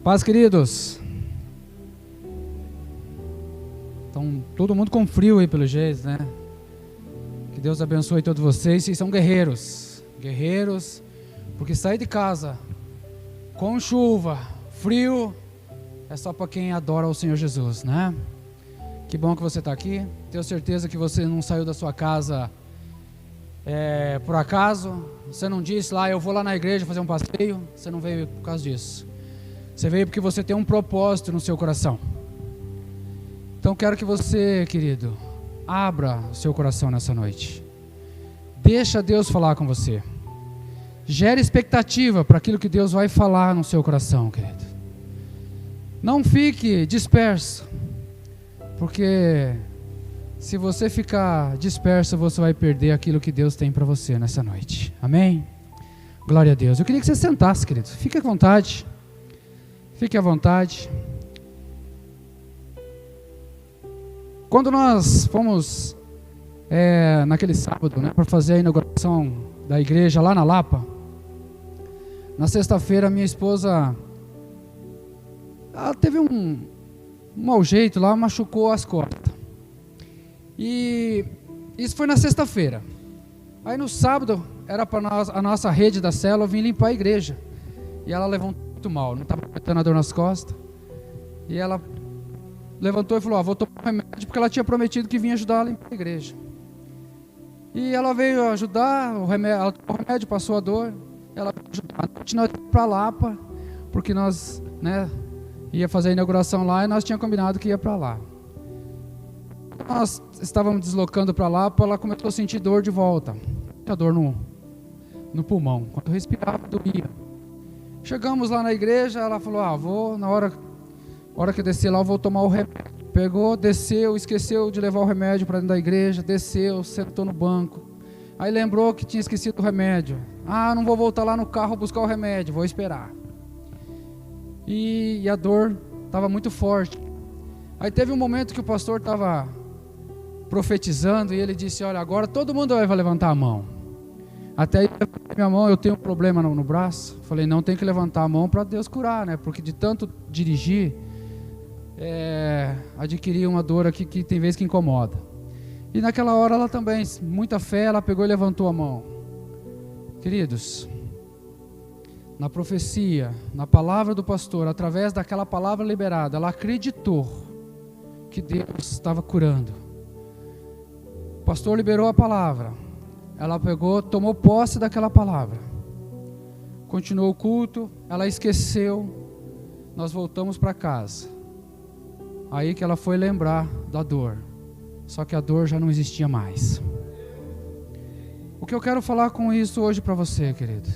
Paz, queridos. Então, todo mundo com frio aí pelo jeito, né? Que Deus abençoe todos vocês. Vocês são guerreiros. Guerreiros, porque sair de casa com chuva, frio, é só para quem adora o Senhor Jesus, né? Que bom que você está aqui. Tenho certeza que você não saiu da sua casa por acaso. Você não disse lá, eu vou lá na igreja fazer um passeio. Você não veio por causa disso. Você veio porque você tem um propósito no seu coração. Então quero que você, querido, abra o seu coração nessa noite. Deixa Deus falar com você. Gere expectativa para aquilo que Deus vai falar no seu coração, querido. Não fique disperso, porque se você ficar disperso, você vai perder aquilo que Deus tem para você nessa noite. Amém? Glória a Deus. Eu queria que você sentasse, querido. Fique à vontade. Fique à vontade. Quando nós fomos naquele sábado, né, para fazer a inauguração da igreja lá na Lapa, na sexta-feira minha esposa, ela teve um mau jeito lá, machucou as costas. E isso foi na sexta-feira. Aí no sábado, era para a nossa rede da célula vir limpar a igreja. E ela levantou muito mal, não estava aguentando a dor nas costas. E ela levantou e falou, vou tomar remédio, porque ela tinha prometido que vinha ajudar a limpar a igreja. E ela veio ajudar, ela tomou o remédio, passou a dor. Ela veio ajudar. Nós fomos para Lapa, porque nós, ia fazer a inauguração lá e nós tínhamos combinado que ia para lá. Nós estávamos deslocando para Lapa, ela começou a sentir dor de volta. Muita dor no pulmão. Quando respirava, doía. Chegamos lá na igreja, ela falou, vou, na hora que eu descer lá, eu vou tomar o remédio. Pegou, desceu, esqueceu de levar o remédio para dentro da igreja, desceu, sentou no banco. Aí lembrou que tinha esquecido o remédio. Não vou voltar lá no carro buscar o remédio, vou esperar. E a dor estava muito forte. Aí teve um momento que o pastor estava profetizando e ele disse, olha, agora todo mundo vai levantar a mão. Até aí, minha mão, eu tenho um problema no braço. Falei, não, tem que levantar a mão para Deus curar, né? Porque de tanto dirigir, adquiri uma dor aqui que tem vezes que incomoda. E naquela hora ela também, muita fé, ela pegou e levantou a mão. Queridos, na profecia, na palavra do pastor, através daquela palavra liberada, ela acreditou que Deus estava curando. O pastor liberou a palavra. Ela pegou, tomou posse daquela palavra. Continuou o culto, ela esqueceu. Nós voltamos para casa. Aí que ela foi lembrar da dor. Só que a dor já não existia mais. O que eu quero falar com isso hoje para você, querido?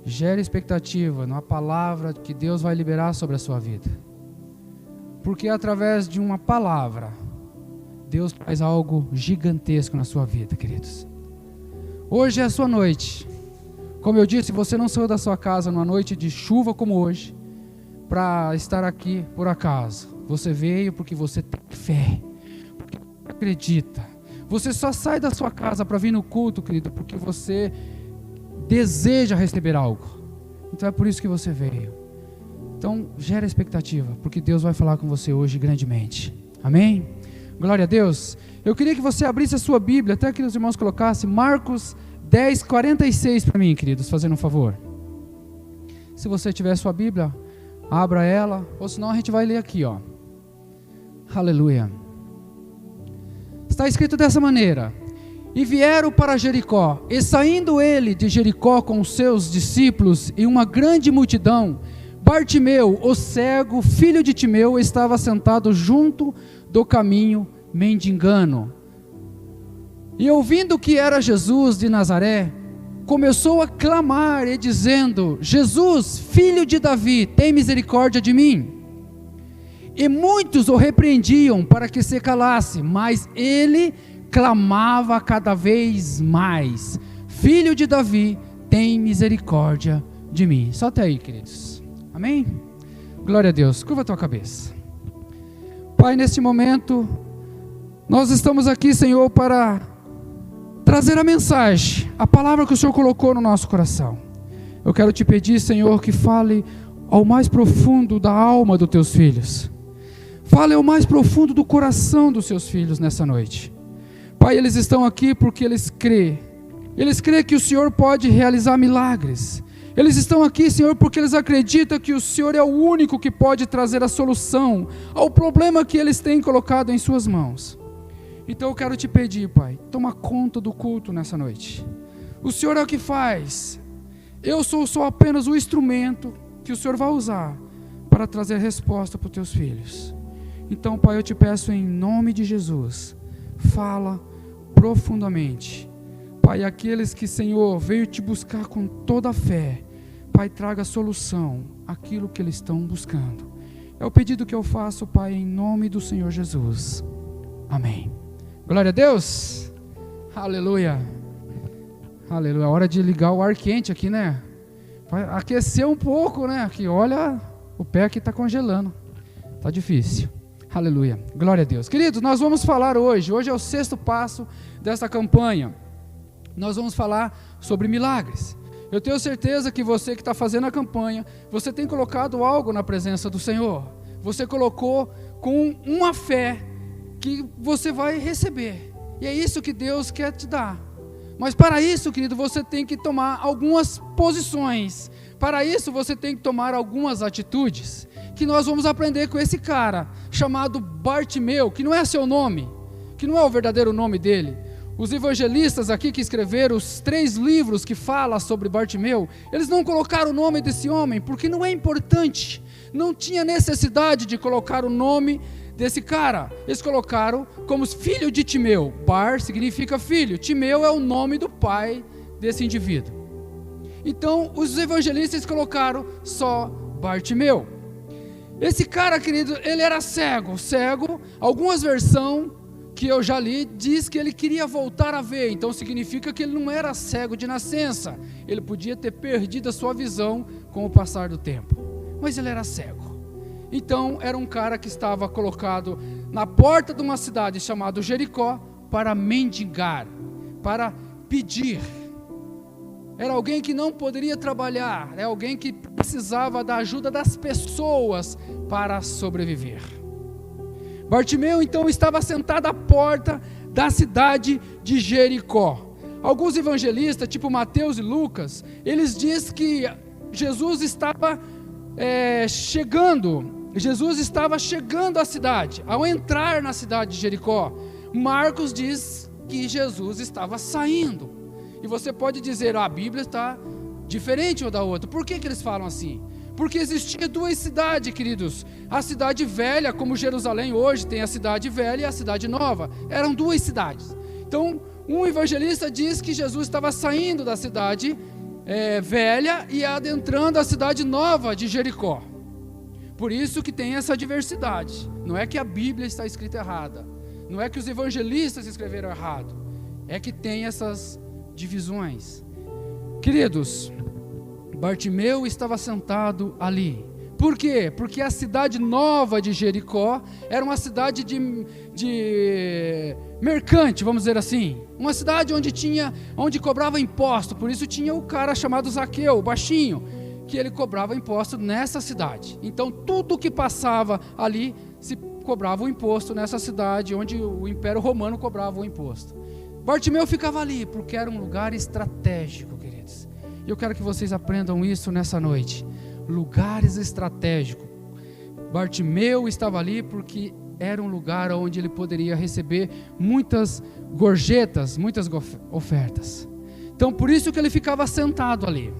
Gere expectativa na palavra que Deus vai liberar sobre a sua vida. Porque através de uma palavra, Deus faz algo gigantesco na sua vida, queridos. Hoje é a sua noite. Como eu disse, você não saiu da sua casa numa noite de chuva como hoje para estar aqui por acaso. Você veio porque você tem fé, porque você acredita. Você só sai da sua casa para vir no culto, querido, porque você deseja receber algo. Então é por isso que você veio. Então gera expectativa, porque Deus vai falar com você hoje grandemente. Amém? Glória a Deus. Eu queria que você abrisse a sua Bíblia, até que os irmãos colocassem Marcos 10, 46 para mim, queridos, fazendo um favor. Se você tiver a sua Bíblia, abra ela, ou senão a gente vai ler aqui, ó. Aleluia. Está escrito dessa maneira: e vieram para Jericó, e saindo ele de Jericó com os seus discípulos e uma grande multidão, Bartimeu, o cego, filho de Timeu, estava sentado junto do caminho, mendigando. E ouvindo que era Jesus de Nazaré, começou a clamar e dizendo: Jesus, filho de Davi, tem misericórdia de mim. E muitos o repreendiam para que se calasse, mas ele clamava cada vez mais: Filho de Davi, tem misericórdia de mim. Só até aí, queridos. Amém? Glória a Deus. Curva a tua cabeça. Pai, neste momento, nós estamos aqui, Senhor, para trazer a mensagem, a palavra que o Senhor colocou no nosso coração. Eu quero te pedir, Senhor, que fale ao mais profundo da alma dos teus filhos. Fale ao mais profundo do coração dos seus filhos nessa noite. Pai, eles estão aqui porque eles creem. Eles creem que o Senhor pode realizar milagres. Eles estão aqui, Senhor, porque eles acreditam que o Senhor é o único que pode trazer a solução ao problema que eles têm colocado em suas mãos. Então eu quero te pedir, Pai, toma conta do culto nessa noite. O Senhor é o que faz. Eu sou só apenas o instrumento que o Senhor vai usar para trazer resposta para os teus filhos. Então, Pai, eu te peço em nome de Jesus, fala profundamente. Pai, aqueles que, Senhor, veio te buscar com toda a fé, Pai, traga solução àquilo que eles estão buscando. É o pedido que eu faço, Pai, em nome do Senhor Jesus. Amém. Glória a Deus. Aleluia. Aleluia. Hora de ligar o ar quente aqui, né? Vai aquecer um pouco, né? Aqui, olha, o pé aqui está congelando. Está difícil. Aleluia. Glória a Deus. Queridos, nós vamos falar hoje é o 6º passo dessa campanha. Nós vamos falar sobre milagres. Eu tenho certeza que você que está fazendo a campanha, você tem colocado algo na presença do Senhor. Você colocou com uma fé que você vai receber. E é isso que Deus quer te dar. Mas para isso, querido, você tem que tomar algumas posições. Para isso, você tem que tomar algumas atitudes. Que nós vamos aprender com esse cara, chamado Bartimeu, que não é seu nome, que não é o verdadeiro nome dele. Os evangelistas aqui que escreveram os 3 livros que falam sobre Bartimeu, eles não colocaram o nome desse homem, porque não é importante. Não tinha necessidade de colocar o nome desse cara. Eles colocaram como filho de Timeu. Bar significa filho. Timeu é o nome do pai desse indivíduo. Então, os evangelistas colocaram só Bartimeu. Esse cara, querido, ele era cego. Algumas versões que eu já li, diz que ele queria voltar a ver. Então, significa que ele não era cego de nascença. Ele podia ter perdido a sua visão com o passar do tempo. Mas ele era cego. Então, era um cara que estava colocado na porta de uma cidade chamada Jericó para mendigar, para pedir. Era alguém que não poderia trabalhar, era alguém que precisava da ajuda das pessoas para sobreviver. Bartimeu, então, estava sentado à porta da cidade de Jericó. Alguns evangelistas, tipo Mateus e Lucas, eles dizem que Jesus estava chegando à cidade. Ao entrar na cidade de Jericó, Marcos diz que Jesus estava saindo. E você pode dizer, a Bíblia está diferente uma da outra. Por que eles falam assim? Porque existia 2 cidades, queridos. A cidade velha, como Jerusalém hoje tem a cidade velha e a cidade nova. Eram 2 cidades. Então, um evangelista diz que Jesus estava saindo da cidade velha e adentrando a cidade nova de Jericó. Por isso que tem essa diversidade. Não é que a Bíblia está escrita errada. Não é que os evangelistas escreveram errado. É que tem essas divisões. Queridos, Bartimeu estava sentado ali. Por quê? Porque a cidade nova de Jericó era uma cidade de mercante, vamos dizer assim. Uma cidade onde cobrava imposto. Por isso tinha o cara chamado Zaqueu, o baixinho, que ele cobrava imposto nessa cidade. Então tudo que passava ali se cobrava o imposto nessa cidade, onde o Império Romano cobrava o imposto. Bartimeu ficava ali, porque era um lugar estratégico, queridos. E eu quero que vocês aprendam isso nessa noite. Lugares estratégicos. Bartimeu estava ali porque era um lugar onde ele poderia receber muitas gorjetas, muitas ofertas. Então, por isso que ele ficava sentado ali.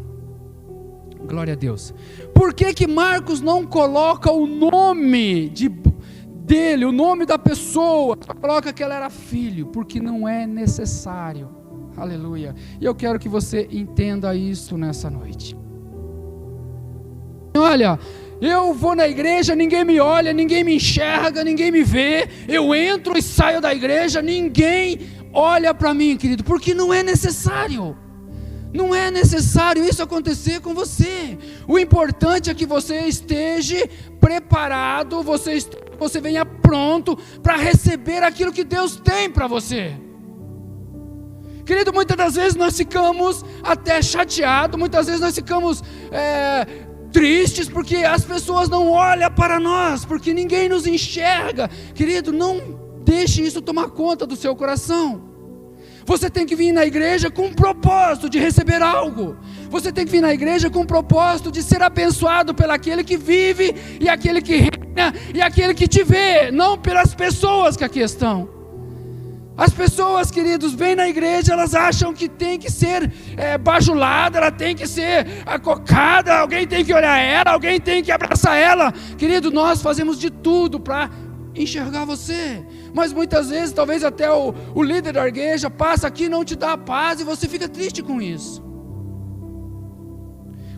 Glória a Deus. Por que Marcos não coloca o nome dele, o nome da pessoa? Coloca que ela era filho, porque não é necessário. Aleluia. E eu quero que você entenda isso nessa noite. Olha, eu vou na igreja, ninguém me olha, ninguém me enxerga, ninguém me vê. Eu entro e saio da igreja, ninguém olha para mim, querido, porque não é necessário. Não é necessário isso acontecer com você. O importante é que você esteja preparado, você venha pronto para receber aquilo que Deus tem para você. Querido, muitas das vezes nós ficamos até chateados, muitas vezes nós ficamos tristes porque as pessoas não olham para nós, porque ninguém nos enxerga. Querido, não deixe isso tomar conta do seu coração. Você tem que vir na igreja com um propósito de receber algo. Você tem que vir na igreja com um propósito de ser abençoado pelo aquele que vive e aquele que reina e aquele que te vê, não pelas pessoas que aqui estão. As pessoas, queridos, vêm na igreja, elas acham que tem que ser bajulada, ela tem que ser acocada, alguém tem que olhar ela, alguém tem que abraçar ela. Querido, nós fazemos de tudo para enxergar você, mas muitas vezes, talvez até o líder da igreja passa aqui e não te dá a paz, e você fica triste com isso.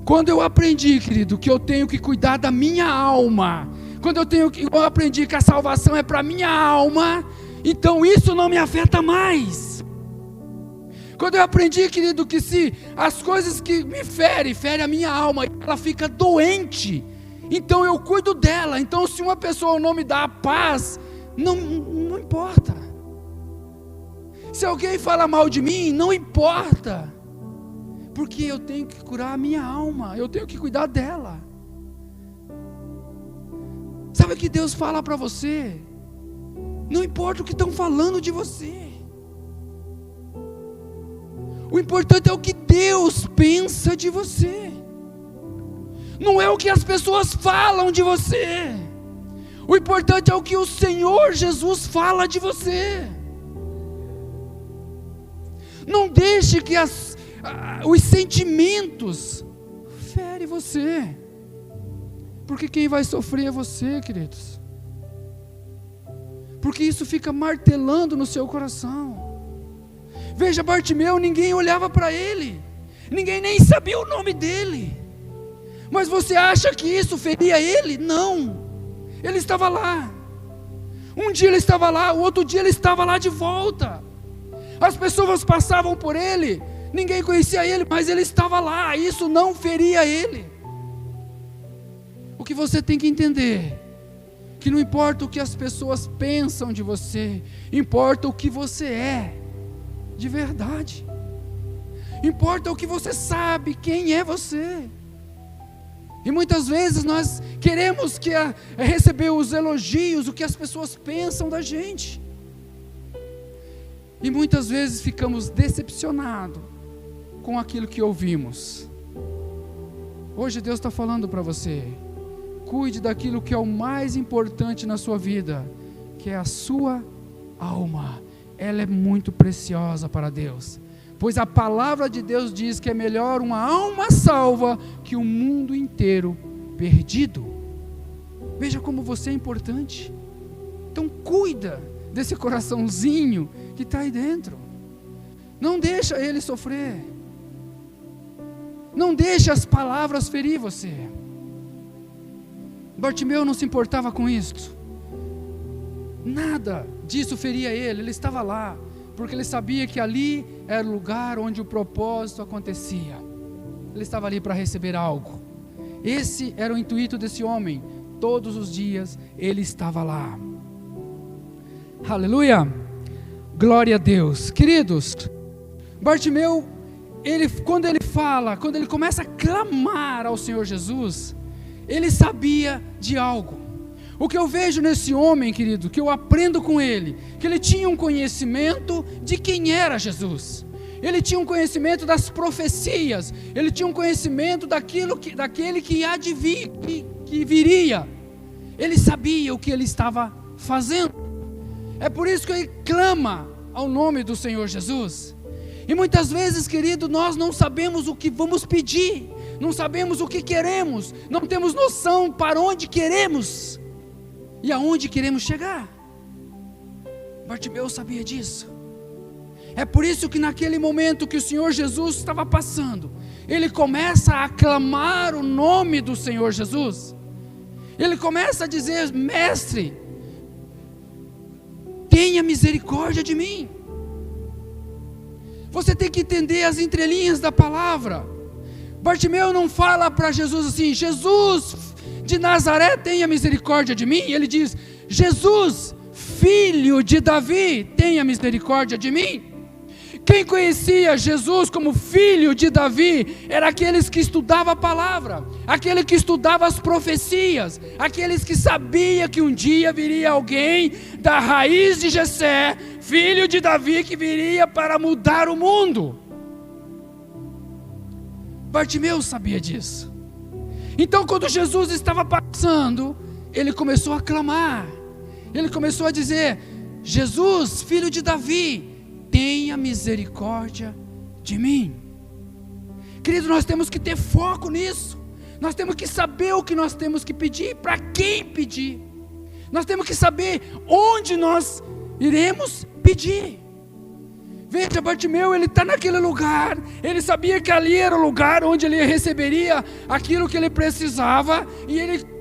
Quando eu aprendi, querido, que eu tenho que cuidar da minha alma, quando eu aprendi que a salvação é para minha alma, então isso não me afeta mais. Quando eu aprendi, querido, que se as coisas que me ferem a minha alma, ela fica doente, então eu cuido dela. Então se uma pessoa não me dá a paz, não importa. Se alguém fala mal de mim, não importa, porque eu tenho que curar a minha alma, eu tenho que cuidar dela. Sabe o que Deus fala para você? Não importa o que estão falando de você, o importante é o que Deus pensa de você, não é o que as pessoas falam de você. O importante é o que o Senhor Jesus fala de você. Não deixe que os sentimentos ferem você, porque quem vai sofrer é você, queridos, porque isso fica martelando no seu coração. Veja, Bartimeu, ninguém olhava para ele, ninguém nem sabia o nome dele, mas você acha que isso feria ele? Não, ele estava lá, um dia ele estava lá, o outro dia ele estava lá de volta, as pessoas passavam por ele, ninguém conhecia ele, mas ele estava lá, isso não feria ele. O que você tem que entender, que não importa o que as pessoas pensam de você, importa o que você é de verdade, importa o que você sabe, quem é você. E muitas vezes nós queremos receber os elogios, o que as pessoas pensam da gente, e muitas vezes ficamos decepcionados com aquilo que ouvimos. Hoje Deus está falando para você: cuide daquilo que é o mais importante na sua vida, que é a sua alma. Ela é muito preciosa para Deus, pois a palavra de Deus diz que é melhor uma alma salva que um mundo inteiro perdido. Veja como você é importante. Então cuida desse coraçãozinho que está aí dentro, não deixa ele sofrer, não deixa as palavras ferir você. Bartimeu não se importava com isso, nada disso feria ele, ele estava lá, porque ele sabia que ali era o lugar onde o propósito acontecia, ele estava ali para receber algo. Esse era o intuito desse homem, todos os dias ele estava lá. Aleluia, glória a Deus. Queridos, Bartimeu, quando ele começa a clamar ao Senhor Jesus, ele sabia de algo. O que eu vejo nesse homem, querido, que eu aprendo com ele, que ele tinha um conhecimento de quem era Jesus, ele tinha um conhecimento das profecias, ele tinha um conhecimento daquele que há de vir, que viria, ele sabia o que ele estava fazendo. É por isso que ele clama ao nome do Senhor Jesus. E muitas vezes, querido, nós não sabemos o que vamos pedir, não sabemos o que queremos, não temos noção para onde queremos e aonde queremos chegar. Bartimeu sabia disso. É por isso que naquele momento que o Senhor Jesus estava passando, ele começa a aclamar o nome do Senhor Jesus. Ele começa a dizer: mestre, tenha misericórdia de mim. Você tem que entender as entrelinhas da palavra. Bartimeu não fala para Jesus assim: Jesus de Nazaré, tenha misericórdia de mim. Ele diz: Jesus, filho de Davi, tenha misericórdia de mim. Quem conhecia Jesus como filho de Davi era aqueles que estudavam a palavra, aquele que estudava as profecias, aqueles que sabia que um dia viria alguém da raiz de Jessé, filho de Davi, que viria para mudar o mundo. Bartimeu sabia disso. Então, quando Jesus estava passando, ele começou a clamar, ele começou a dizer: Jesus, filho de Davi, tenha misericórdia de mim. Querido, nós temos que ter foco nisso. Nós temos que saber o que nós temos que pedir, para quem pedir. Nós temos que saber onde nós iremos pedir. Veja, Bartimeu, ele está naquele lugar, ele sabia que ali era o lugar onde ele receberia aquilo que ele precisava, e ele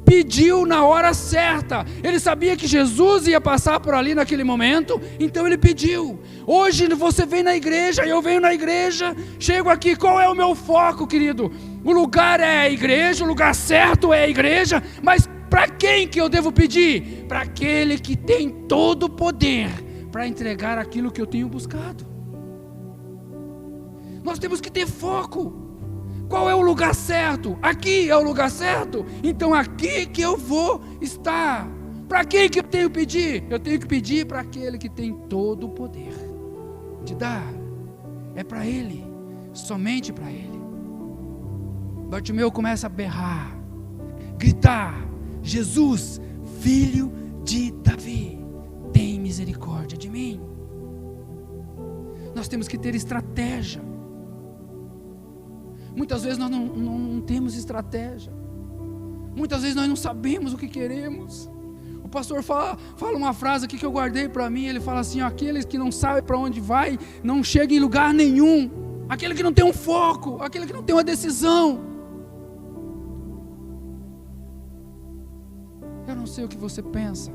pediu na hora certa. Ele sabia que Jesus ia passar por ali naquele momento, então ele pediu. Hoje você vem na igreja, eu venho na igreja, chego aqui, qual é o meu foco, querido? O lugar é a igreja, o lugar certo é a igreja, mas para quem que eu devo pedir? Para aquele que tem todo o poder para entregar aquilo que eu tenho buscado. Nós temos que ter foco. Qual é o lugar certo? Aqui é o lugar certo? Então aqui que eu vou estar. Para quem que eu tenho que pedir? Eu tenho que pedir para aquele que tem todo o poder de dar. É para Ele, somente para Ele. Bartimeu começa a berrar, gritar: Jesus, filho de Davi, tem misericórdia de mim. Nós temos que ter estratégia. Muitas vezes nós não temos estratégia. Muitas vezes nós não sabemos o que queremos. O pastor fala uma frase aqui que eu guardei para mim. Ele fala assim: aqueles que não sabem para onde vai, não chegam em lugar nenhum. Aquele que não tem um foco, aquele que não tem uma decisão. Eu não sei o que você pensa,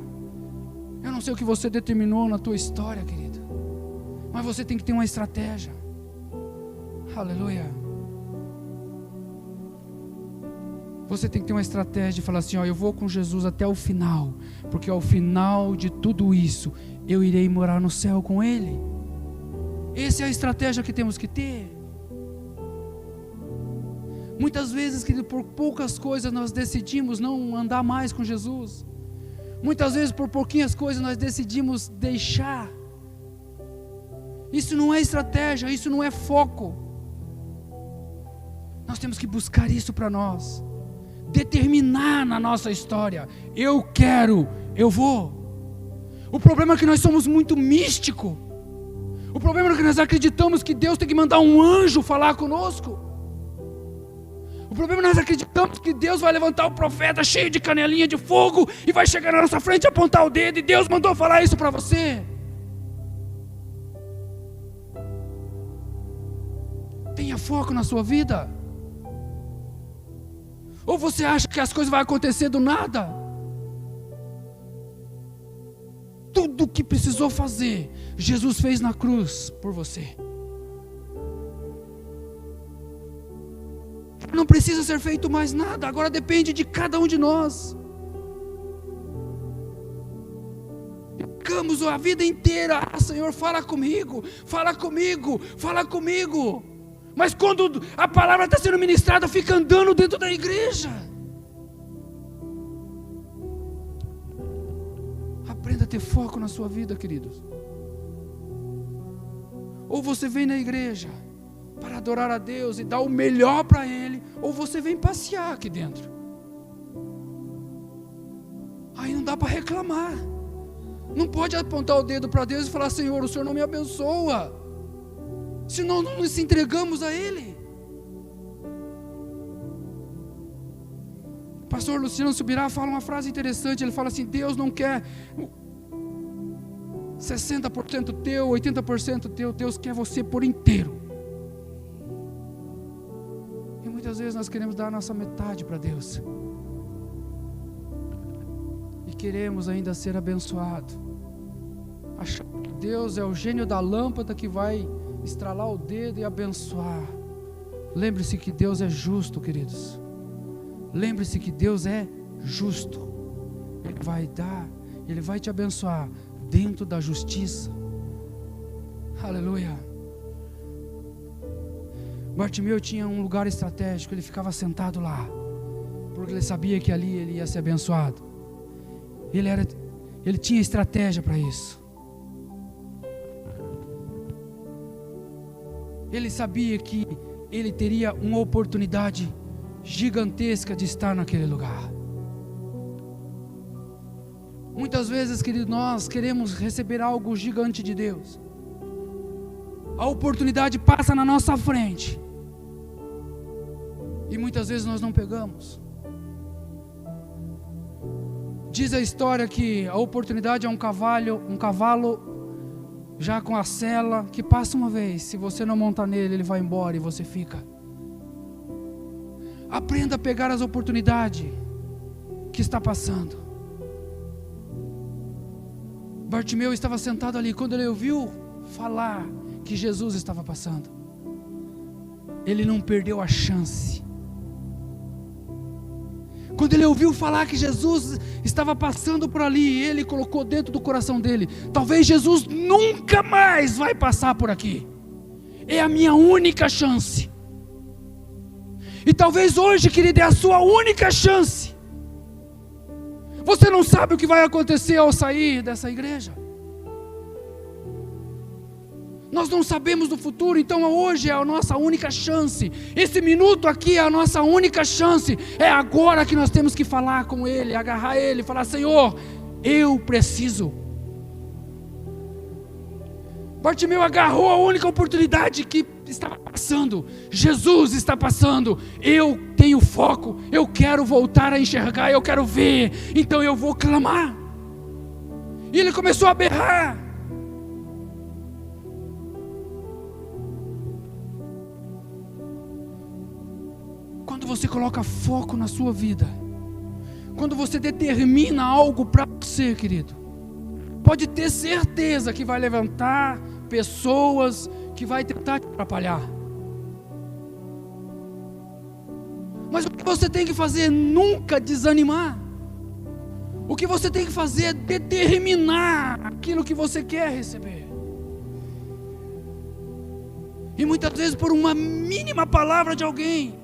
eu não sei o que você determinou na tua história, querido, mas você tem que ter uma estratégia. Aleluia. Você tem que ter uma estratégia de falar assim: ó, eu vou com Jesus até o final, porque ao final de tudo isso eu irei morar no céu com Ele. Essa é a estratégia que temos que ter. Muitas vezes, querido, por poucas coisas nós decidimos não andar mais com Jesus. Muitas vezes por pouquinhas coisas nós decidimos deixar. Isso não é estratégia, isso não é foco. Nós temos que buscar isso para nós, determinar na nossa história: eu quero, eu vou. O problema é que nós somos muito místicos. O problema é que nós acreditamos que Deus tem que mandar um anjo falar conosco. O problema é que nós acreditamos que Deus vai levantar o profeta cheio de canelinha de fogo e vai chegar na nossa frente e apontar o dedo, e Deus mandou falar isso para você. Tenha foco na sua vida. Ou você acha que as coisas vão acontecer do nada? Tudo o que precisou fazer, Jesus fez na cruz por você. Não precisa ser feito mais nada, agora depende de cada um de nós. Ficamos a vida inteira: ah, Senhor, fala comigo, fala comigo, fala comigo. Mas quando a palavra está sendo ministrada, fica andando dentro da igreja. Aprenda a ter foco na sua vida, queridos. Ou você vem na igreja para adorar a Deus e dar o melhor para Ele, ou você vem passear aqui dentro. Aí não dá para reclamar. Não pode apontar o dedo para Deus e falar: Senhor, o Senhor não me abençoa, senão não nos entregamos a Ele. O pastor Luciano Subirá fala uma frase interessante. Ele fala assim: Deus não quer 60% teu, 80% teu, Deus quer você por inteiro. E muitas vezes nós queremos dar a nossa metade para Deus, e queremos ainda ser abençoado, achando que Deus é o gênio da lâmpada que vai estralar o dedo e abençoar. Lembre-se que Deus é justo, queridos. Lembre-se que Deus é justo. Ele vai dar, Ele vai te abençoar dentro da justiça. Aleluia. Bartimeu tinha um lugar estratégico, ele ficava sentado lá, porque ele sabia que ali ele ia ser abençoado. Ele tinha estratégia para isso. Ele sabia que ele teria uma oportunidade gigantesca de estar naquele lugar. Muitas vezes, querido, nós queremos receber algo gigante de Deus. A oportunidade passa na nossa frente e muitas vezes nós não pegamos. Diz a história que a oportunidade é um cavalo já com a sela, que passa uma vez. Se você não montar nele, ele vai embora e você fica. Aprenda a pegar as oportunidades que está passando. Bartimeu estava sentado ali, quando ele ouviu falar que Jesus estava passando, ele não perdeu a chance. Quando ele ouviu falar que Jesus estava passando por ali, ele colocou dentro do coração dele: talvez Jesus nunca mais vai passar por aqui, é a minha única chance. E talvez hoje, querido, é a sua única chance. Você não sabe o que vai acontecer ao sair dessa igreja. Nós não sabemos do futuro, então hoje é a nossa única chance. Esse minuto aqui é a nossa única chance. É agora que nós temos que falar com Ele, agarrar Ele, falar: Senhor, eu preciso. Bartimeu agarrou a única oportunidade que estava passando. Jesus está passando. Eu tenho foco. Eu quero voltar a enxergar. Eu quero ver. Então eu vou clamar. E ele começou a berrar. Quando você coloca foco na sua vida, quando você determina algo para você, querido, pode ter certeza que vai levantar pessoas que vai tentar te atrapalhar. Mas o que você tem que fazer? Nunca desanimar. O que você tem que fazer é determinar aquilo que você quer receber. E muitas vezes por uma mínima palavra de alguém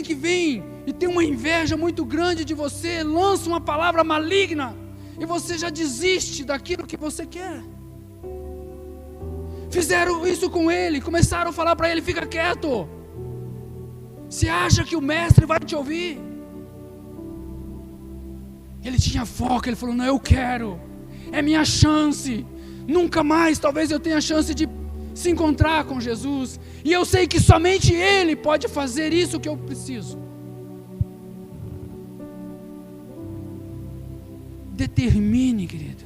que vem e tem uma inveja muito grande de você, lança uma palavra maligna, e você já desiste daquilo que você quer. Fizeram isso com ele, começaram a falar para ele: fica quieto. Você acha que o mestre vai te ouvir? Ele tinha foco, ele falou: não, eu quero, é minha chance. Nunca mais talvez eu tenha a chance de se encontrar com Jesus, e eu sei que somente Ele pode fazer isso que eu preciso. Determine, querido,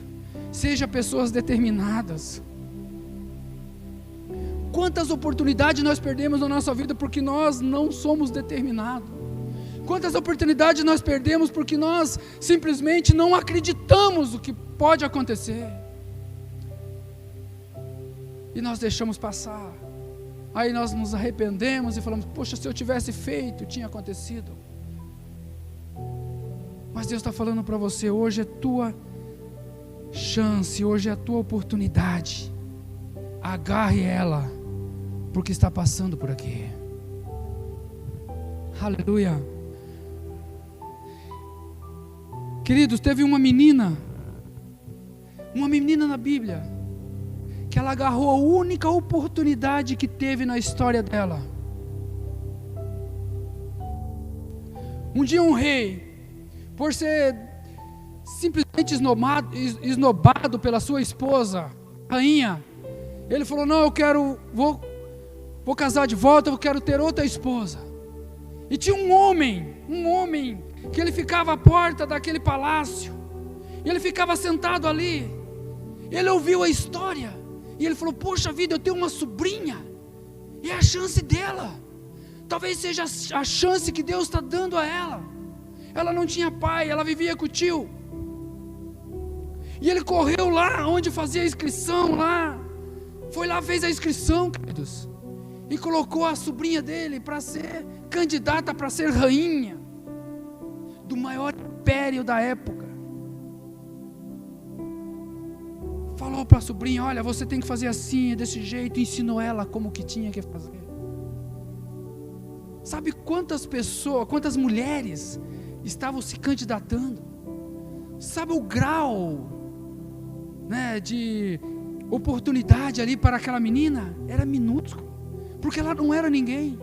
seja pessoas determinadas. Quantas oportunidades nós perdemos na nossa vida porque nós não somos determinados? Quantas oportunidades nós perdemos porque nós simplesmente não acreditamos o que pode acontecer? E nós deixamos passar. Aí nós nos arrependemos e falamos: poxa, se eu tivesse feito, tinha acontecido. Mas Deus está falando para você: hoje é tua chance, hoje é a tua oportunidade. Agarre ela, porque está passando por aqui. Aleluia. Queridos, teve uma menina na Bíblia, que ela agarrou a única oportunidade que teve na história dela. Um dia um rei, por ser simplesmente esnobado pela sua esposa, rainha, ele falou: não, vou casar de volta, eu quero ter outra esposa. E tinha um homem, que ele ficava à porta daquele palácio, e ele ficava sentado ali. Ele ouviu a história, e ele falou: poxa vida, eu tenho uma sobrinha, e é a chance dela, talvez seja a chance que Deus está dando a ela. Ela não tinha pai, ela vivia com o tio, e ele correu lá onde fazia a inscrição, foi lá, fez a inscrição, queridos, e colocou a sobrinha dele para ser candidata para ser rainha do maior império da época. falou para a sobrinha: olha, você tem que fazer assim, desse jeito, ensinou ela como que tinha que fazer. Sabe quantas pessoas, quantas mulheres estavam se candidatando? Sabe o grau, né, de oportunidade ali para aquela menina? Era minúsculo, porque ela não era ninguém.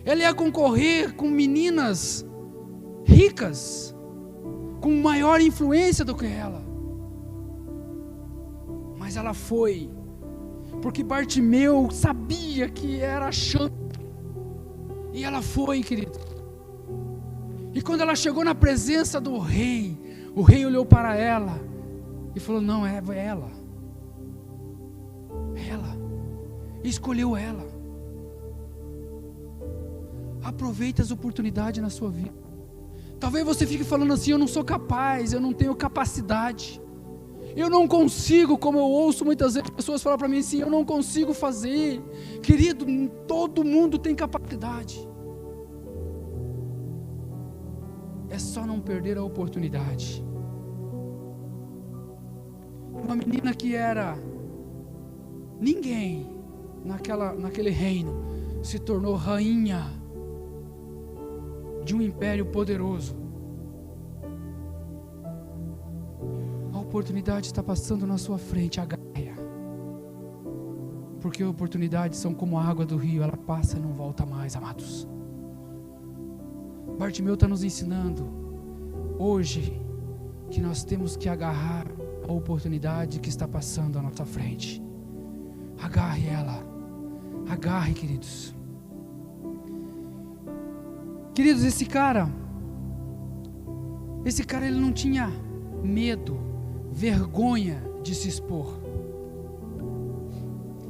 Ela ia concorrer com meninas ricas, com maior influência do que ela. Mas ela foi, porque Bartimeu sabia que era a chance. E ela foi, querido. E quando ela chegou na presença do rei, o rei olhou para ela e falou: não, é ela. Ela. E escolheu ela. Aproveite as oportunidades na sua vida. Talvez você fique falando assim: eu não sou capaz, eu não tenho capacidade, eu não consigo, como eu ouço muitas vezes pessoas falar para mim assim: eu não consigo fazer. Querido, todo mundo tem capacidade. É só não perder a oportunidade. Uma menina que era ninguém naquele reino se tornou rainha de um império poderoso. A oportunidade está passando na sua frente, agarre-a. Porque oportunidades são como a água do rio, ela passa e não volta mais, amados. Bartimeu está nos ensinando hoje que nós temos que agarrar a oportunidade que está passando à nossa frente. Agarre ela. Agarre, queridos. Queridos, esse cara ele não tinha medo, vergonha de se expor.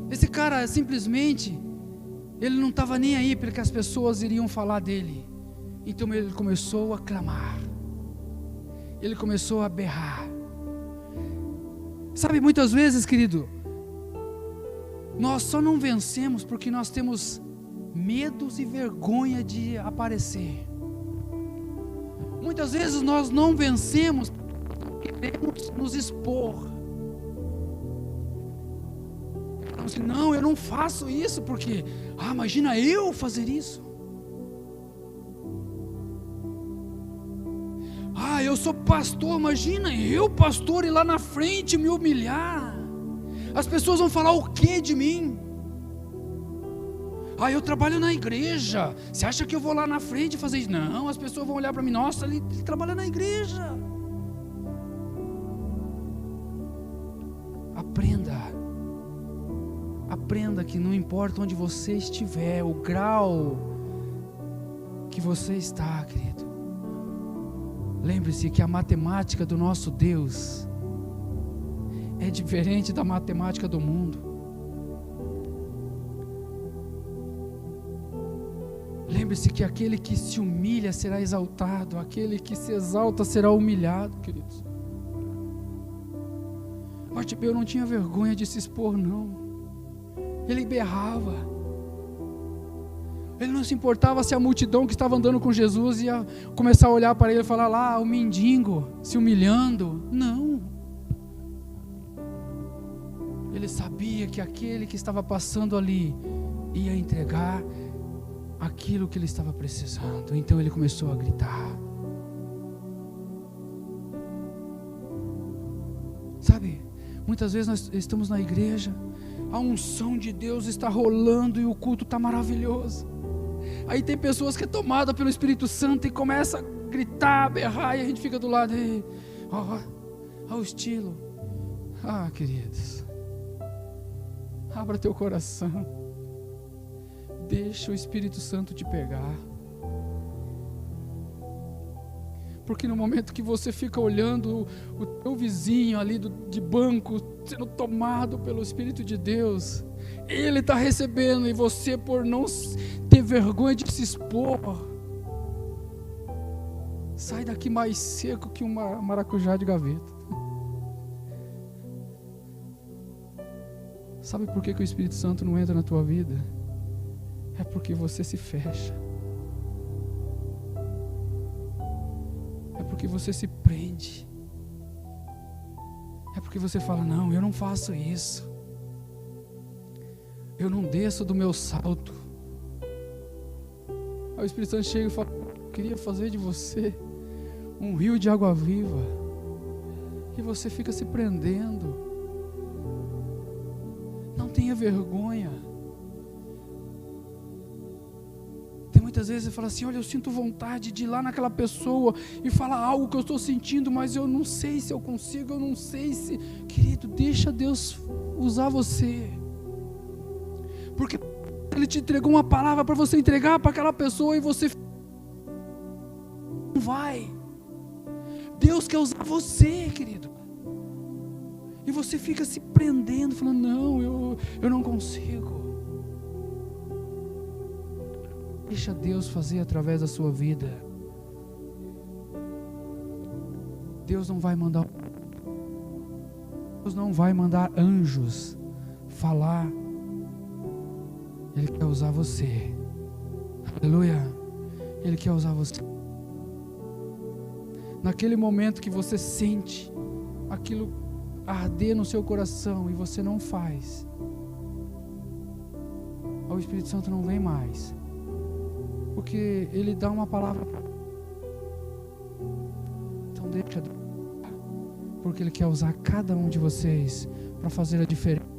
Esse cara simplesmente, ele não estava nem aí porque as pessoas iriam falar dele. Então ele começou a clamar, ele começou a berrar. Sabe, muitas vezes, querido, nós só não vencemos porque nós temos medos e vergonha de aparecer. Muitas vezes nós não vencemos porque queremos nos expor. Não, eu não faço isso porque, imagina eu fazer isso. Eu sou pastor, imagina eu, pastor, ir lá na frente me humilhar. As pessoas vão falar o que de mim? Eu trabalho na igreja. Você acha que eu vou lá na frente fazer isso? Não, as pessoas vão olhar para mim: nossa, ele trabalha na igreja. Aprenda que não importa onde você estiver, o grau que você está, querido. Lembre-se que a matemática do nosso Deus é diferente da matemática do mundo. Lembre-se que aquele que se humilha será exaltado, aquele que se exalta será humilhado, queridos. Bartimeu não tinha vergonha de se expor, não. Ele berrava. Ele não se importava se a multidão que estava andando com Jesus ia começar a olhar para ele e falar: lá, o mendigo se humilhando. Não. Ele sabia que aquele que estava passando ali ia entregar aquilo que ele estava precisando. Então ele começou a gritar. Sabe, muitas vezes nós estamos na igreja, a unção de Deus está rolando e o culto está maravilhoso. Aí tem pessoas que é tomada pelo Espírito Santo e começa a gritar, a berrar, e a gente fica do lado e olha o estilo. Queridos, abra teu coração, deixa o Espírito Santo te pegar. Porque no momento que você fica olhando o teu vizinho ali de banco sendo tomado pelo Espírito de Deus, ele está recebendo, e você, por não ter vergonha de se expor, sai daqui mais seco que uma maracujá de gaveta. Sabe por que o Espírito Santo não entra na tua vida? É porque você se fecha. É porque você se prende. É É porque você fala, não, eu não faço isso. Eu não desço do meu salto. Aí o Espírito Santo chega e fala, eu queria fazer de você um rio de água viva. E você fica se prendendo. Não tenha vergonha. Tem muitas vezes você fala assim, olha, eu sinto vontade de ir lá naquela pessoa e falar algo que eu estou sentindo, mas eu não sei se eu consigo, eu não sei se... Querido, deixa Deus usar você. Porque Ele te entregou uma palavra para você entregar para aquela pessoa e você não vai. Deus quer usar você, querido. E você fica se prendendo, falando, não, eu não consigo. Deixa Deus fazer através da sua vida. Deus não vai mandar anjos falar. Ele quer usar você. Aleluia. Ele quer usar você. Naquele momento que você sente aquilo arder no seu coração e você não faz, o Espírito Santo não vem mais. Porque Ele dá uma palavra. Então deixa Deus. Porque Ele quer usar cada um de vocês para fazer a diferença.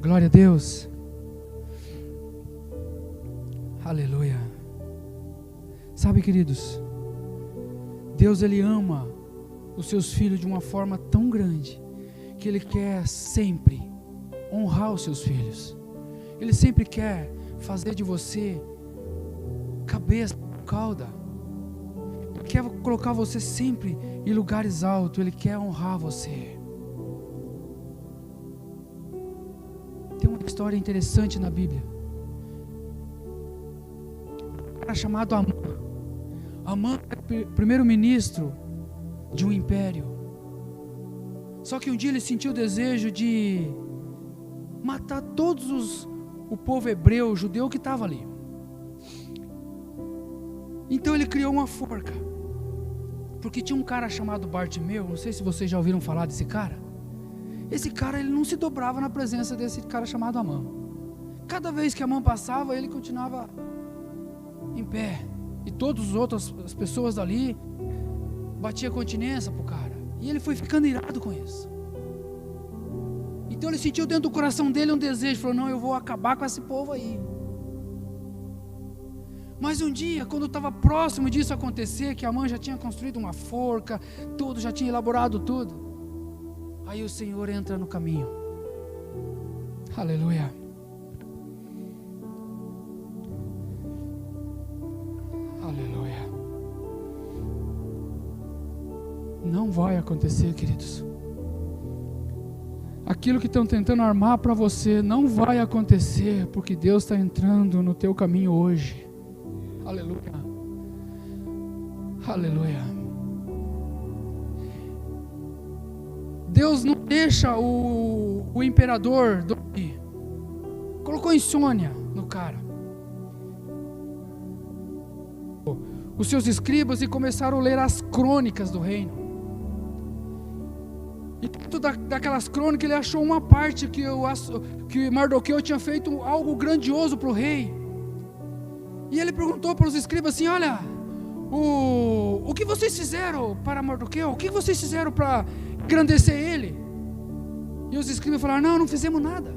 Glória a Deus. Aleluia. Sabe, queridos, Deus, Ele ama os seus filhos de uma forma tão grande que Ele quer sempre honrar os seus filhos. Ele sempre quer fazer de você cabeça, cauda. Ele quer colocar você sempre em lugares altos. Ele quer honrar você. Tem uma história interessante na Bíblia. Um cara chamado Amã. Amã é primeiro-ministro de um império. Só que um dia ele sentiu o desejo de matar o povo hebreu, judeu que estava ali. Então ele criou uma forca. Porque tinha um cara chamado Bartimeu, não sei se vocês já ouviram falar desse cara. Esse cara, ele não se dobrava na presença desse cara chamado Amã. Cada vez que Amã passava, ele continuava em pé. E todas as outras pessoas dali batiam continência pro cara. E ele foi ficando irado com isso. Então ele sentiu dentro do coração dele um desejo. Falou, não, eu vou acabar com esse povo aí. Mas um dia, quando estava próximo disso acontecer, que Amã já tinha construído uma forca, tudo, já tinha elaborado tudo, aí o Senhor entra no caminho. Aleluia. Aleluia. Não vai acontecer, queridos. Aquilo que estão tentando armar para você não vai acontecer, porque Deus está entrando no teu caminho hoje. Aleluia. Aleluia. Deus não deixa o imperador dormir. Colocou insônia no cara. Os seus escribas e começaram a ler as crônicas do reino. E dentro daquelas crônicas ele achou uma parte que Mardoqueu tinha feito algo grandioso para o rei. E ele perguntou para os escribas assim, olha, o que vocês fizeram para Mardoqueu? O que vocês fizeram para engrandecer ele? E os escribas falaram, não fizemos nada.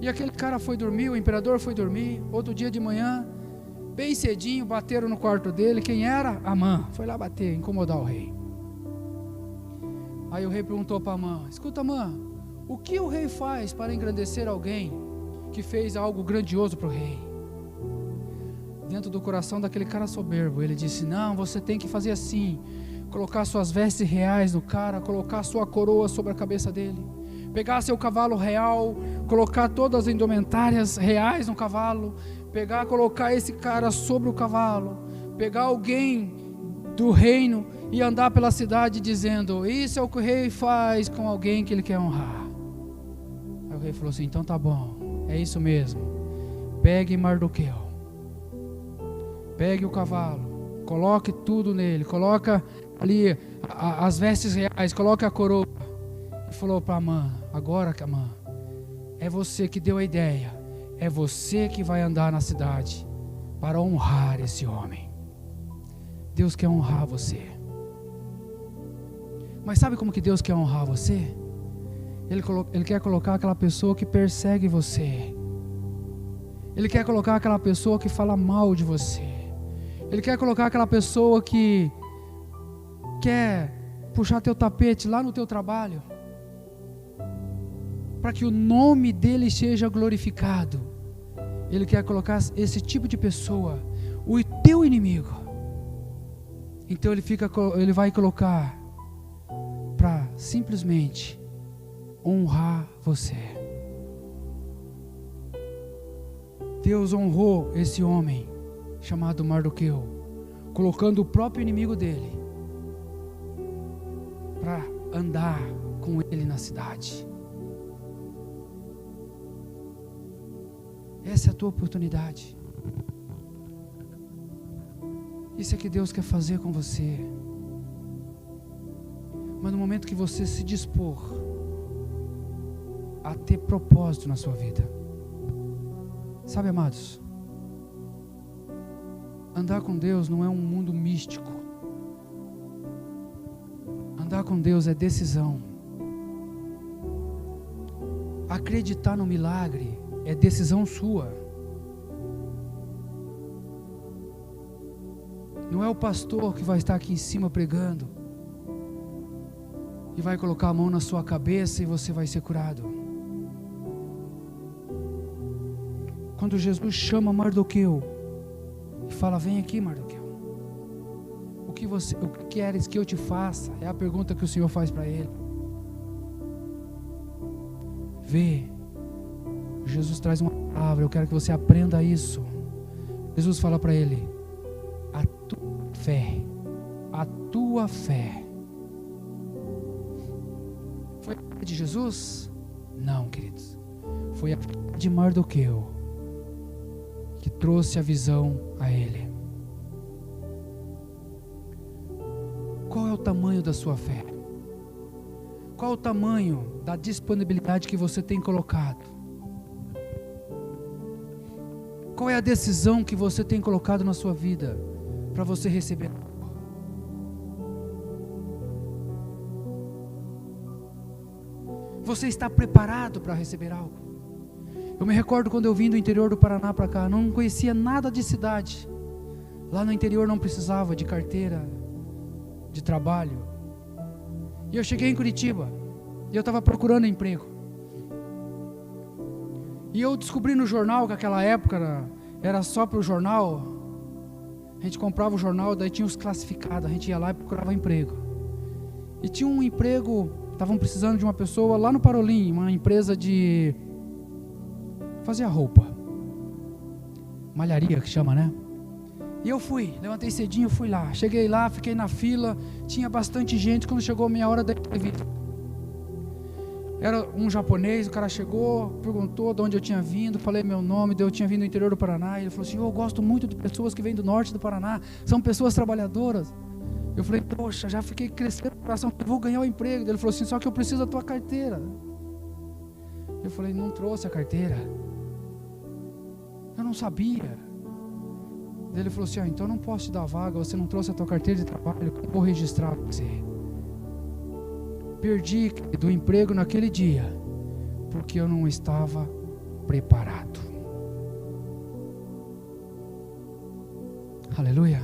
E aquele cara foi dormir, o imperador foi dormir. Outro dia de manhã, bem cedinho, bateram no quarto dele. Quem era? Amã. Foi lá bater, incomodar o rei. Aí o rei perguntou para Amã, escuta Amã, o que o rei faz para engrandecer alguém que fez algo grandioso para o rei? Dentro do coração daquele cara soberbo, ele disse, não, você tem que fazer assim, colocar suas vestes reais no cara, colocar sua coroa sobre a cabeça dele, pegar seu cavalo real, colocar todas as indumentárias reais no cavalo, colocar esse cara sobre o cavalo, pegar alguém do reino e andar pela cidade dizendo, isso é o que o rei faz com alguém que ele quer honrar. Aí o rei falou assim, então tá bom, é isso mesmo, pegue Mardoqueu, pegue o cavalo, Coloque tudo nele. Coloca ali as vestes reais. Coloque a coroa. E falou para Amã: agora, Amã, é você que deu a ideia. É você que vai andar na cidade para honrar esse homem. Deus quer honrar você. Mas sabe como que Deus quer honrar você? Ele quer colocar aquela pessoa que persegue você. Ele quer colocar aquela pessoa que fala mal de você. Ele quer colocar aquela pessoa que quer puxar teu tapete lá no teu trabalho, para que o nome dele seja glorificado. Ele quer colocar esse tipo de pessoa, o teu inimigo. Então ele vai colocar para simplesmente honrar você. Deus honrou esse homem chamado Mardoqueu, colocando o próprio inimigo dele para andar com ele na cidade. Essa é a tua oportunidade. Isso é que Deus quer fazer com você. Mas no momento que você se dispor a ter propósito na sua vida, sabe, amados, andar com Deus não é um mundo místico. Andar com Deus é decisão. Acreditar no milagre é decisão sua. Não é o pastor que vai estar aqui em cima pregando e vai colocar a mão na sua cabeça e você vai ser curado. Quando Jesus chama Mardoqueu e fala: vem aqui, Mardoqueu, o que queres que eu te faça? É a pergunta que o Senhor faz para ele. Vê, Jesus traz uma palavra, eu quero que você aprenda isso. Jesus fala para ele: a tua fé. Foi a fé de Jesus? Não, queridos. Foi a fé de Mardoqueu que trouxe a visão a ele. Qual é o tamanho da sua fé? Qual é o tamanho da disponibilidade que você tem colocado? Qual é a decisão que você tem colocado na sua vida para você receber? Você está preparado para receber algo? Eu me recordo quando eu vim do interior do Paraná para cá, não conhecia nada de cidade. Lá no interior não precisava de carteira de trabalho. E eu cheguei em Curitiba e eu estava procurando emprego. E eu descobri no jornal que aquela época era só para o jornal. A gente comprava o jornal, daí tinha os classificados, a gente ia lá e procurava emprego. E tinha um emprego, estavam precisando de uma pessoa lá no Parolim, uma empresa de fazia roupa, malharia que chama, né? E eu fui, levantei cedinho, fui lá, cheguei lá, fiquei na fila, tinha bastante gente. Quando chegou a minha hora da entrevista, era um japonês, o cara chegou, perguntou de onde eu tinha vindo, falei meu nome, eu tinha vindo do interior do Paraná, e ele falou assim: eu gosto muito de pessoas que vêm do norte do Paraná, são pessoas trabalhadoras. Eu falei: poxa, já fiquei crescendo no coração, vou ganhar o emprego. Ele falou assim: só que eu preciso da tua carteira. Eu falei: não trouxe a carteira, eu não sabia. Ele falou assim: então eu não posso te dar vaga, você não trouxe a tua carteira de trabalho, eu vou registrar você. Perdi do emprego naquele dia, porque eu não estava preparado. Aleluia.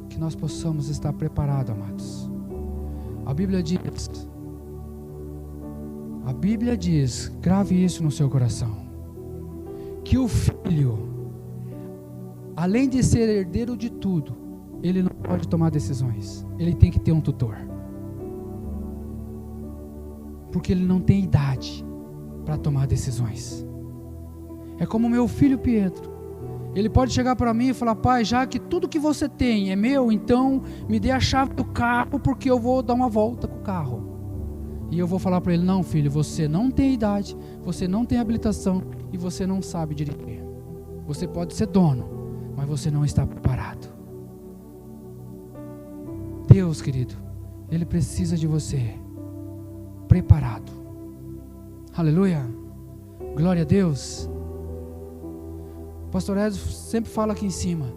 Que nós possamos estar preparados, amados. A Bíblia diz, grave isso no seu coração, que o filho, além de ser herdeiro de tudo, ele não pode tomar decisões, ele tem que ter um tutor, porque ele não tem idade para tomar decisões. É como o meu filho Pietro, ele pode chegar para mim e falar: pai, já que tudo que você tem é meu, então me dê a chave do carro, porque eu vou dar uma volta com o carro. E eu vou falar para ele: não, filho, você não tem idade, você não tem habilitação e você não sabe dirigir. Você pode ser dono, mas você não está preparado. Deus, querido, Ele precisa de você preparado. Aleluia, glória a Deus. Pastor Edson sempre fala aqui em cima: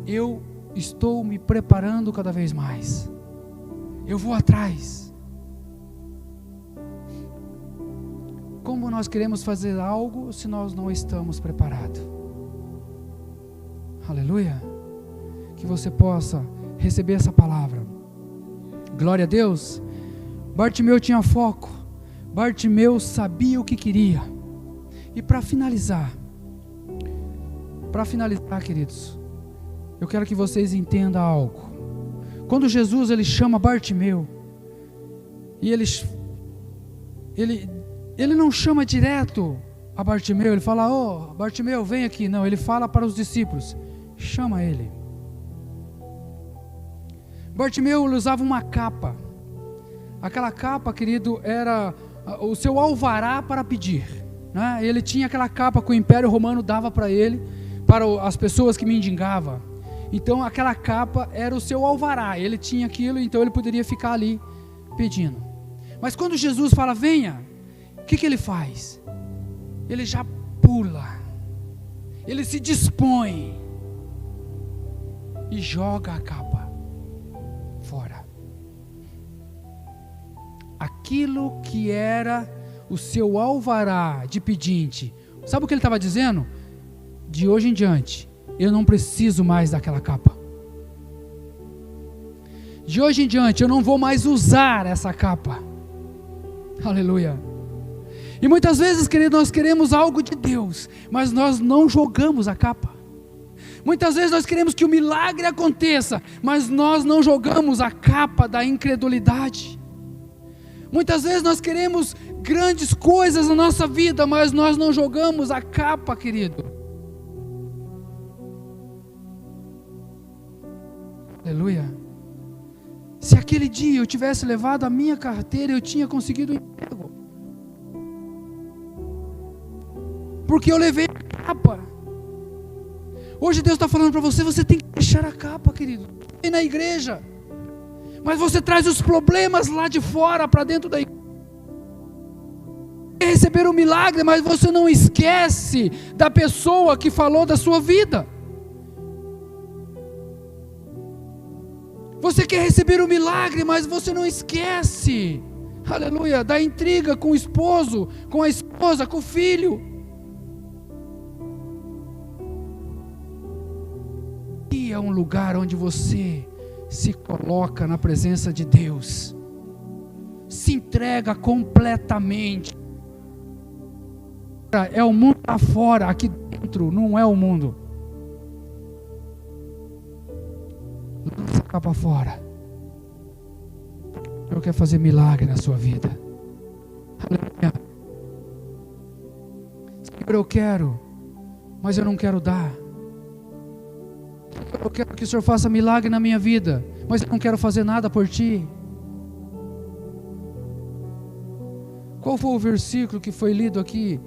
eu estou me preparando cada vez mais, eu vou atrás. Como nós queremos fazer algo se nós não estamos preparados? Aleluia, que você possa receber essa palavra. Glória a Deus. Bartimeu tinha foco, Bartimeu sabia o que queria. E para finalizar, queridos, eu quero que vocês entendam algo. Quando Jesus ele chama Bartimeu, e ele não chama direto a Bartimeu, ele fala: ô Bartimeu, vem aqui. Não, ele fala para os discípulos: chama ele. Bartimeu usava uma capa. Aquela capa, querido, era o seu alvará para pedir, né? Ele tinha aquela capa que o Império Romano dava para ele, para as pessoas que mendigavam. Então aquela capa era o seu alvará, ele tinha aquilo, então ele poderia ficar ali pedindo. Mas quando Jesus fala: venha, o que ele faz? Ele já pula, ele se dispõe e joga a capa fora. Aquilo que era o seu alvará de pedinte, sabe o que ele estava dizendo? De hoje em diante, eu não preciso mais daquela capa. De hoje em diante, eu não vou mais usar essa capa. Aleluia. E muitas vezes, querido, nós queremos algo de Deus, mas nós não jogamos a capa. Muitas vezes nós queremos que o milagre aconteça, mas nós não jogamos a capa da incredulidade. Muitas vezes nós queremos grandes coisas na nossa vida, mas nós não jogamos a capa, querido. Aleluia. Se aquele dia eu tivesse levado a minha carteira, eu tinha conseguido um emprego. Porque eu levei a capa. Hoje Deus está falando para você: você tem que deixar a capa, querido. Vem na igreja, mas você traz os problemas lá de fora para dentro da igreja. Quer receber um milagre, mas você não esquece da pessoa que falou da sua vida. Você quer receber um milagre, mas você não esquece, aleluia, da intriga com o esposo, com a esposa, com o filho. E é um lugar onde você se coloca na presença de Deus, se entrega completamente. É o mundo lá fora, aqui dentro não é o mundo. Lança a capa fora. Eu quero fazer milagre na sua vida. Aleluia. Senhor, eu quero, mas eu não quero dar. Eu quero que o Senhor faça milagre na minha vida, mas eu não quero fazer nada por Ti. Qual foi o versículo que foi lido aqui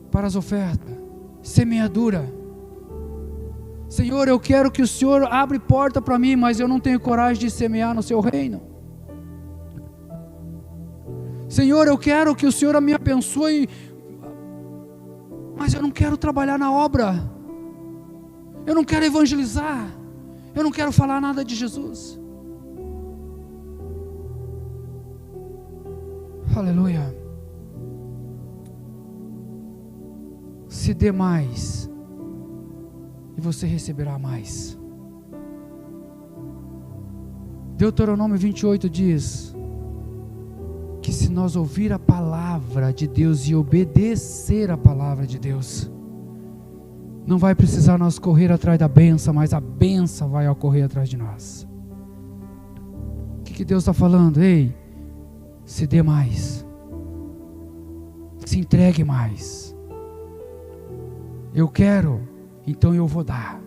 para as ofertas? Semeadura. Senhor, eu quero que o Senhor abra porta para mim, mas eu não tenho coragem de semear no Seu reino. Senhor, eu quero que o Senhor me abençoe, mas eu não quero trabalhar na obra. Eu não quero evangelizar. Eu não quero falar nada de Jesus. Aleluia. Se dê mais, e você receberá mais. Deuteronômio 28 diz que se nós ouvir a palavra de Deus e obedecer a palavra de Deus, não vai precisar nós correr atrás da bênção, mas a bênção vai ocorrer atrás de nós. O que Deus está falando? Ei, se dê mais, se entregue mais. Eu quero, então eu vou dar.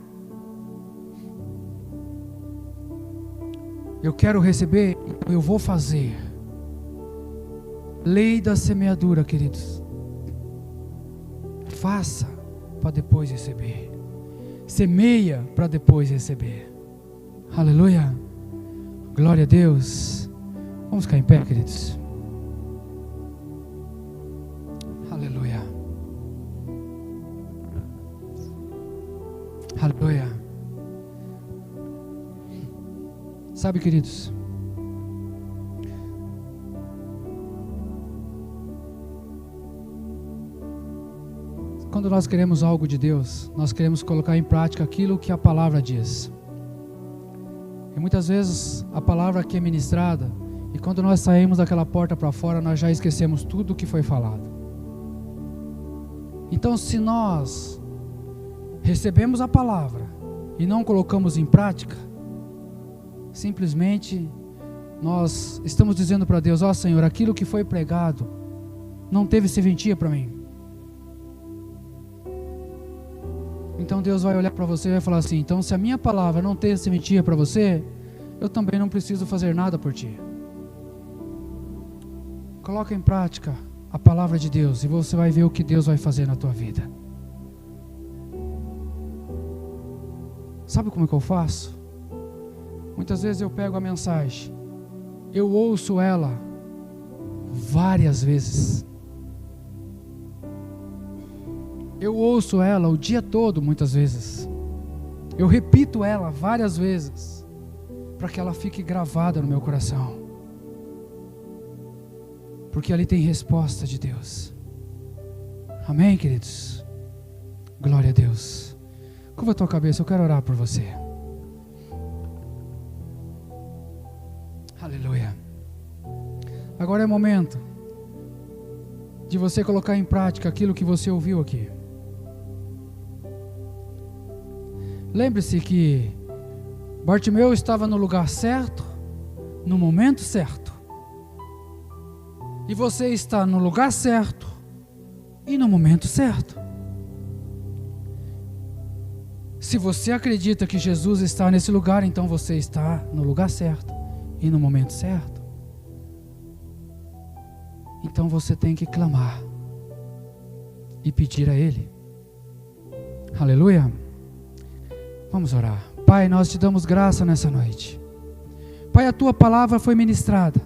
Eu quero receber, então eu vou fazer. Lei da semeadura, queridos. Faça para depois receber. Semeia para depois receber. Aleluia. Glória a Deus. Vamos ficar em pé, queridos. Aleluia. Aleluia. Sabe, queridos, quando nós queremos algo de Deus, nós queremos colocar em prática aquilo que a palavra diz. E muitas vezes a palavra aqui é ministrada, e quando nós saímos daquela porta para fora, nós já esquecemos tudo o que foi falado. Então, se nós recebemos a palavra e não colocamos em prática, simplesmente nós estamos dizendo para Deus: ó Senhor, aquilo que foi pregado não teve serventia para mim. Então Deus vai olhar para você e vai falar assim: então se a minha palavra não teve serventia para você, eu também não preciso fazer nada por ti. Coloca em prática a palavra de Deus e você vai ver o que Deus vai fazer na tua vida. Sabe como é que eu faço? Muitas vezes eu pego a mensagem, eu ouço ela várias vezes. Eu ouço ela o dia todo, muitas vezes. Eu repito ela várias vezes, para que ela fique gravada no meu coração. Porque ali tem resposta de Deus. Amém, queridos? Glória a Deus. Curva a tua cabeça, eu quero orar por você. Aleluia. Agora é momento de você colocar em prática aquilo que você ouviu aqui. Lembre-se que Bartimeu estava no lugar certo, no momento certo. E você está no lugar certo e no momento certo. Se você acredita que Jesus está nesse lugar, então você está no lugar certo e no momento certo. Então você tem que clamar e pedir a Ele. Aleluia. Vamos orar. Pai, nós te damos graça nessa noite. Pai, a tua palavra foi ministrada.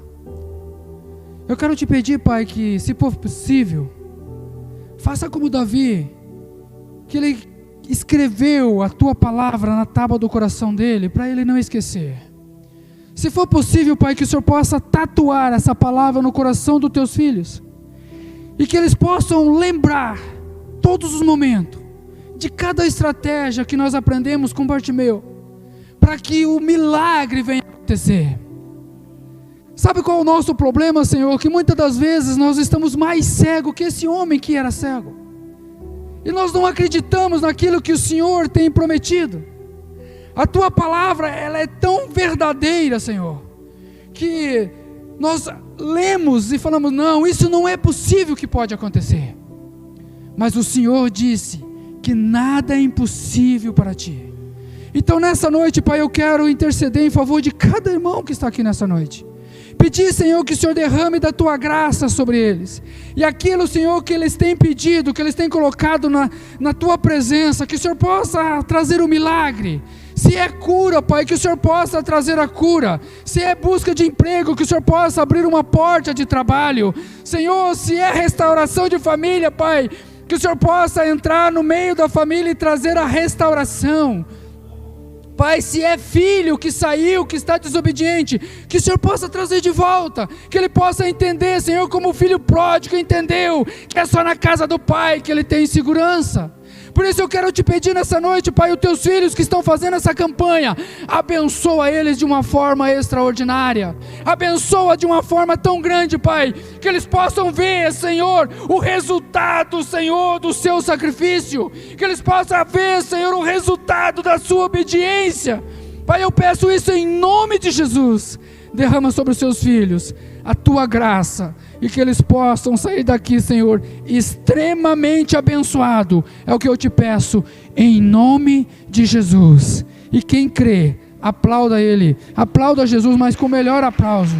Eu quero te pedir, Pai, que se for possível, faça como Davi, que ele escreveu a tua palavra na tábua do coração dele, para ele não esquecer. Se for possível, Pai, que o Senhor possa tatuar essa palavra no coração dos teus filhos, e que eles possam lembrar todos os momentos de cada estratégia que nós aprendemos com Bartimeu, para que o milagre venha acontecer. Sabe qual é o nosso problema, Senhor? Que muitas das vezes nós estamos mais cegos que esse homem que era cego, e nós não acreditamos naquilo que o Senhor tem prometido. A tua palavra, ela é tão verdadeira, Senhor, que nós lemos e falamos: não, isso não é possível que pode acontecer. Mas o Senhor disse que nada é impossível para ti. Então nessa noite, Pai, eu quero interceder em favor de cada irmão que está aqui nessa noite. Pedir, Senhor, que o Senhor derrame da tua graça sobre eles. E aquilo, Senhor, que eles têm pedido, que eles têm colocado na tua presença, que o Senhor possa trazer o milagre. Se é cura, Pai, que o Senhor possa trazer a cura. Se é busca de emprego, que o Senhor possa abrir uma porta de trabalho. Senhor, se é restauração de família, Pai, que o Senhor possa entrar no meio da família e trazer a restauração. Pai, se é filho que saiu, que está desobediente, que o Senhor possa trazer de volta, que ele possa entender, Senhor, como o filho pródigo entendeu, que é só na casa do Pai que ele tem segurança. Por isso eu quero te pedir nessa noite, Pai, os teus filhos que estão fazendo essa campanha, abençoa eles de uma forma extraordinária, abençoa de uma forma tão grande, Pai, que eles possam ver, Senhor, o resultado, Senhor, do seu sacrifício, que eles possam ver, Senhor, o resultado da sua obediência. Pai, eu peço isso em nome de Jesus. Derrama sobre os seus filhos a tua graça, e que eles possam sair daqui, Senhor, extremamente abençoado. É o que eu te peço, em nome de Jesus. E quem crê, aplauda Ele, aplauda Jesus, mas com o melhor aplauso.